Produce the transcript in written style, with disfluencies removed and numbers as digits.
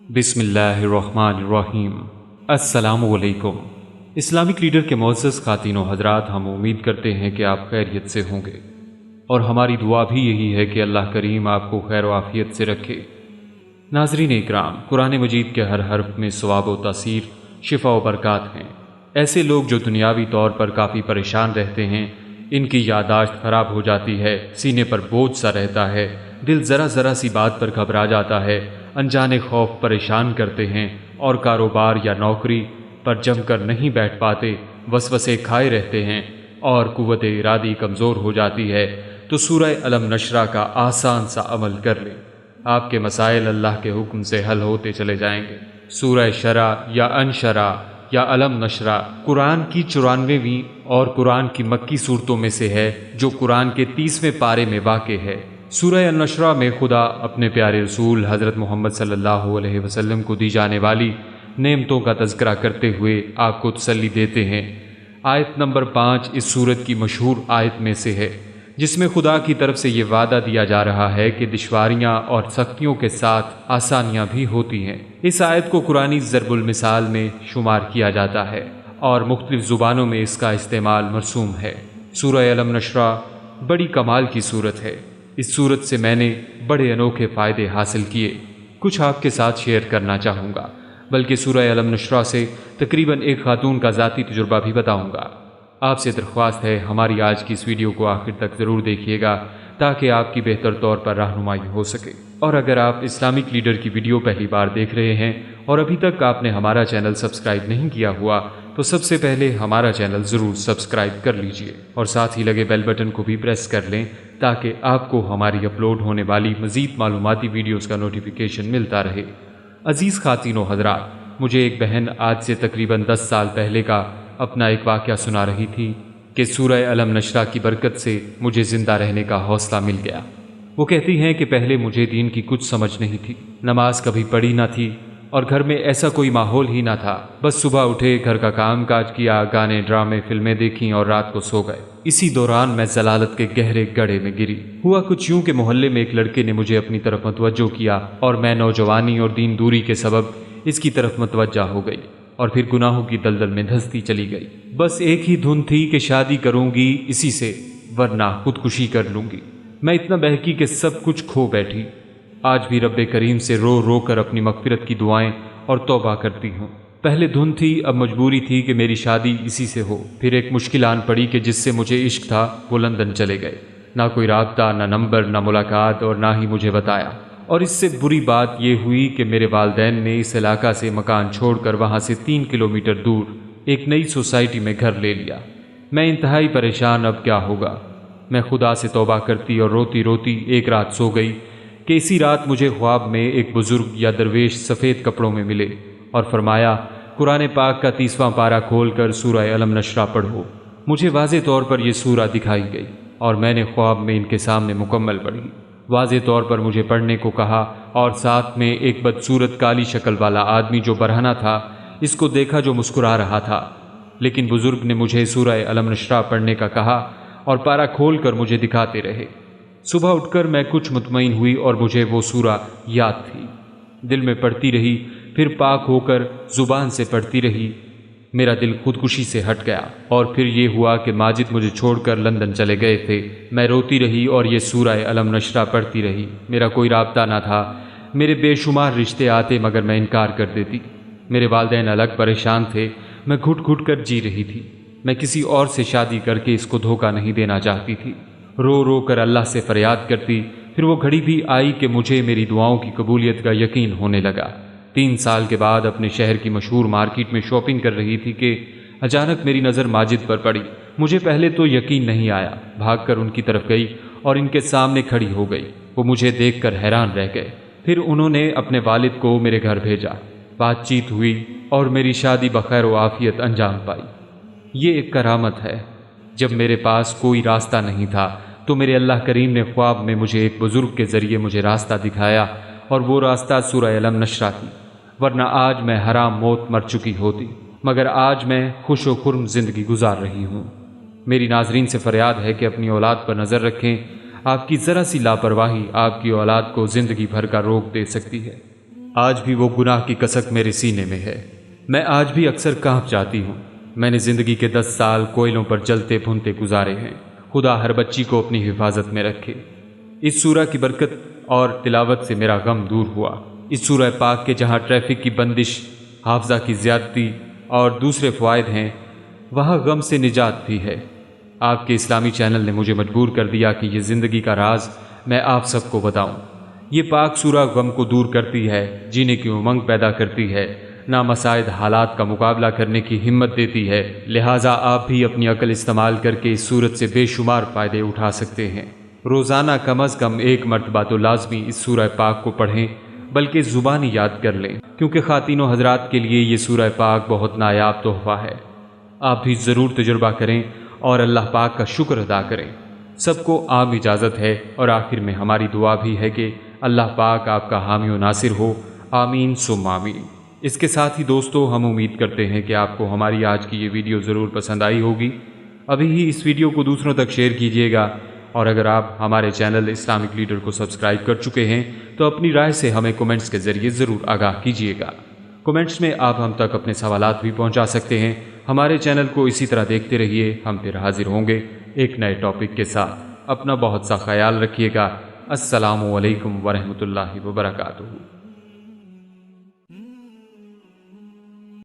बिस्मिल्लाहिर्रहमानिर्रहीम। अस्सलामुअलैकुम। Islamic leader के मोअज़्ज़ज़ ख़ातिन व हज़रात, हम उम्मीद करते हैं कि आप खैरियत से होंगे और हमारी दुआ भी यही है कि अल्लाह करीम आपको खैर व आफ़ियत से रखे। नाज़रीन इकराम, कुरान मजीद के हर हर्फ में सवाब व तासीर, शिफा व बरक़ात हैं। ऐसे लोग जो दुनियावी तौर पर काफ़ी परेशान रहते हैं, इनकी याददाश्त ख़राब हो जाती है, सीने पर बोझ सा रहता है, दिल ज़रा ज़रा सी बात पर घबरा जाता है, अनजाने खौफ परेशान करते हैं और कारोबार या नौकरी पर जमकर नहीं बैठ पाते, वसवसे खाए रहते हैं और कुव्वत इरादी कमज़ोर हो जाती है, तो सूरह अलम नशरा का आसान सा अमल कर लें। आपके मसाइल अल्लाह के हुक्म से हल होते चले जाएंगे। सूरह शरा या अनशरा या अलम नशरा कुरान की 94वीं और कुरान की मक्की सूरतों में से है, जो कुरान के 30वें पारे में वाक़े है। सूरह अन-नशरा में खुदा अपने प्यारे रसूल हज़रत मोहम्मद सल्लल्लाहु अलैहि वसल्लम को दी जाने वाली नेमतों का तज़किरा करते हुए आपको तसल्ली देते हैं। आयत नंबर 5 इस सूरत की मशहूर आयत में से है, जिसमें खुदा की तरफ से ये वादा दिया जा रहा है कि दुश्वारियाँ और सख्तियों के साथ आसानियाँ भी होती हैं। इस आयत को कुरानी ज़रबुल मिसाल में शुमार किया जाता है और मुख्तलिफ़ ज़ुबानों में इसका इस्तेमाल मरसूम है। सूरह अलम नशरा बड़ी कमाल की सूरत है। इस सूरत से मैंने बड़े अनोखे फ़ायदे हासिल किए, कुछ आपके साथ शेयर करना चाहूँगा, बल्कि सूरह अलम नशरा से तकरीबन एक खातून का ज़ाती तजुर्बा भी बताऊँगा। आपसे दरख्वास्त है, हमारी आज की इस वीडियो को आखिर तक ज़रूर देखिएगा ताकि आपकी बेहतर तौर पर रहनुमाई हो सके। और अगर आप इस्लामिक लीडर की वीडियो पहली बार देख रहे हैं और अभी तक आपने हमारा चैनल सब्सक्राइब नहीं किया हुआ, तो सबसे पहले हमारा चैनल ज़रूर सब्सक्राइब कर लीजिए और साथ ही लगे बेल बटन को भी प्रेस कर लें ताकि आपको हमारी अपलोड होने वाली मज़ीद मालूमाती वीडियोज़ का नोटिफिकेशन मिलता रहे। अज़ीज़ ख़ातिन व हज़रात, मुझे एक बहन आज से तकरीबन 10 साल पहले का अपना एक वाक़या सुना रही थी कि सूरह अलम नशरा की बरकत से मुझे ज़िंदा रहने का हौसला मिल गया। वो कहती हैं कि पहले मुझे दीन की कुछ समझ नहीं थी, नमाज कभी पढ़ी ना थी और घर में ऐसा कोई माहौल ही ना था। बस सुबह उठे, घर का काम काज किया, गाने ड्रामे फिल्में देखीं और रात को सो गए। इसी दौरान मैं जलालत के गहरे गड्ढे में गिरी। हुआ कुछ यूं कि मोहल्ले में एक लड़के ने मुझे अपनी तरफ मतवज्जो किया और मैं नौजवानी और दीन दूरी के सबब इसकी तरफ मतवज्जा हो गई और फिर गुनाहों की दलदल में धंसती चली गई। बस एक ही धुन थी कि शादी करूंगी इसी से, वरना खुदकुशी कर लूंगी। मैं इतना बहकी कि सब कुछ खो बैठी। आज भी रब्बे करीम से रो रो कर अपनी मग़फ़िरत की दुआएं और तौबा करती हूँ। पहले धुन थी, अब मजबूरी थी कि मेरी शादी इसी से हो। फिर एक मुश्किल आन पड़ी कि जिससे मुझे इश्क था वो लंदन चले गए। ना कोई राब्ता, ना नंबर, ना मुलाकात और ना ही मुझे बताया। और इससे बुरी बात यह हुई कि मेरे वालिदैन ने इस इलाका से मकान छोड़कर वहाँ से 3 किलोमीटर दूर एक नई सोसाइटी में घर ले लिया। मैं इंतहाई परेशान, अब क्या होगा। मैं खुदा से तौबा करती और रोती रोती एक रात सो गई कि इसी रात मुझे ख्वाब में एक बुज़ुर्ग या दरवेश सफ़ेद कपड़ों में मिले और फरमाया, कुरान पाक का 30वां पारा खोलकर सूरह अलम नशरा पढ़ो। मुझे वाज़े तौर पर यह सूरा दिखाई गई और मैंने ख्वाब में इनके सामने मुकम्मल पढ़ी। वाज़े तौर पर मुझे पढ़ने को कहा और साथ में एक बदसूरत काली शक्ल वाला आदमी जो बरहना था, इसको देखा जो मुस्कुरा रहा था। लेकिन बुज़ुर्ग ने मुझे सूरह अलम नशरा पढ़ने का कहा और पारा खोल कर मुझे दिखाते रहे। सुबह उठकर मैं कुछ मुतमईन हुई और मुझे वो सूरा याद थी। दिल में पढ़ती रही, फिर पाक होकर ज़ुबान से पढ़ती रही। मेरा दिल खुदकुशी से हट गया और फिर ये हुआ कि माजिद मुझे छोड़कर लंदन चले गए थे। मैं रोती रही और ये सूरह अलम नशरा पढ़ती रही। मेरा कोई राब्ता ना था। मेरे बेशुमार रिश्ते आते मगर मैं इनकार कर देती। मेरे वालिदैन अलग परेशान थे। मैं घुट घुट कर जी रही थी। मैं किसी और से शादी करके इसको धोखा नहीं देना चाहती थी। रो रो कर अल्लाह से फरियाद करती। फिर वो घड़ी भी आई कि मुझे मेरी दुआओं की कबूलियत का यकीन होने लगा। 3 साल के बाद अपने शहर की मशहूर मार्केट में शॉपिंग कर रही थी कि अचानक मेरी नज़र माजिद पर पड़ी। मुझे पहले तो यकीन नहीं आया। भागकर उनकी तरफ गई और इनके सामने खड़ी हो गई। वो मुझे देखकर हैरान रह गए। फिर उन्होंने अपने वालिद को मेरे घर भेजा। बातचीत हुई और मेरी शादी बखैर व आफियत अंजाम पाई। ये एक करामत है। जब मेरे पास कोई रास्ता नहीं था तो मेरे अल्लाह करीम ने ख्वाब में मुझे एक बुज़ुर्ग के ज़रिए मुझे रास्ता दिखाया और वो रास्ता सूरह अलम नशरा थी, वरना आज मैं हराम मौत मर चुकी होती। मगर आज मैं खुश व खुर्म ज़िंदगी गुजार रही हूँ। میری ناظرین سے فریاد ہے کہ اپنی اولاد پر نظر رکھیں، آپ کی ذرا سی لاپرواہی آپ کی اولاد کو زندگی بھر کا روک دے سکتی ہے۔ آج بھی وہ گناہ کی کسک میرے سینے میں ہے، میں آج بھی اکثر کانپ جاتی ہوں۔ میں نے زندگی کے 10 سال کوئلوں پر جلتے بھنتے گزارے ہیں۔ خدا ہر بچی کو اپنی حفاظت میں رکھے۔ اس سورہ کی برکت اور تلاوت سے میرا غم دور ہوا۔ اس سورہ پاک کے جہاں ٹریفک کی بندش، حافظہ کی زیادتی اور دوسرے فوائد ہیں، وہاں غم سے نجات بھی ہے۔ آپ کے اسلامی چینل نے مجھے مجبور کر دیا کہ یہ زندگی کا راز میں آپ سب کو بتاؤں۔ یہ پاک سورہ غم کو دور کرتی ہے، جینے کی امنگ پیدا کرتی ہے، نامساعد حالات کا مقابلہ کرنے کی ہمت دیتی ہے۔ لہٰذا آپ بھی اپنی عقل استعمال کر کے اس سورت سے بے شمار فائدے اٹھا سکتے ہیں۔ روزانہ کم از کم ایک مرتبہ تو لازمی اس سورہ پاک کو پڑھیں، بلکہ زبانی یاد کر لیں، کیونکہ خواتین و حضرات کے لیے یہ سورہ پاک بہت نایاب تحفہ ہے۔ آپ بھی ضرور تجربہ کریں اور اللہ پاک کا شکر ادا کریں۔ سب کو عام اجازت ہے، اور آخر میں ہماری دعا بھی ہے کہ اللہ پاک آپ کا حامی و ناصر ہو، آمین ثم آمین۔ اس کے ساتھ ہی دوستو، ہم امید کرتے ہیں کہ آپ کو ہماری آج کی یہ ویڈیو ضرور پسند آئی ہوگی۔ ابھی ہی اس ویڈیو کو دوسروں تک شیئر کیجیے گا، اور اگر آپ ہمارے چینل اسلامک لیڈر کو سبسکرائب کر چکے ہیں تو اپنی رائے سے ہمیں کومنٹس کے ذریعے ضرور آگاہ کیجیے گا۔ کومنٹس میں آپ ہم تک اپنے سوالات بھی پہنچا سکتے ہیں۔ ہمارے چینل کو اسی طرح دیکھتے رہیے، ہم پھر حاضر ہوں گے ایک نئے ٹاپک کے ساتھ۔ اپنا بہت سا خیال رکھیے گا۔ السلام علیکم ورحمۃ اللہ وبرکاتہ۔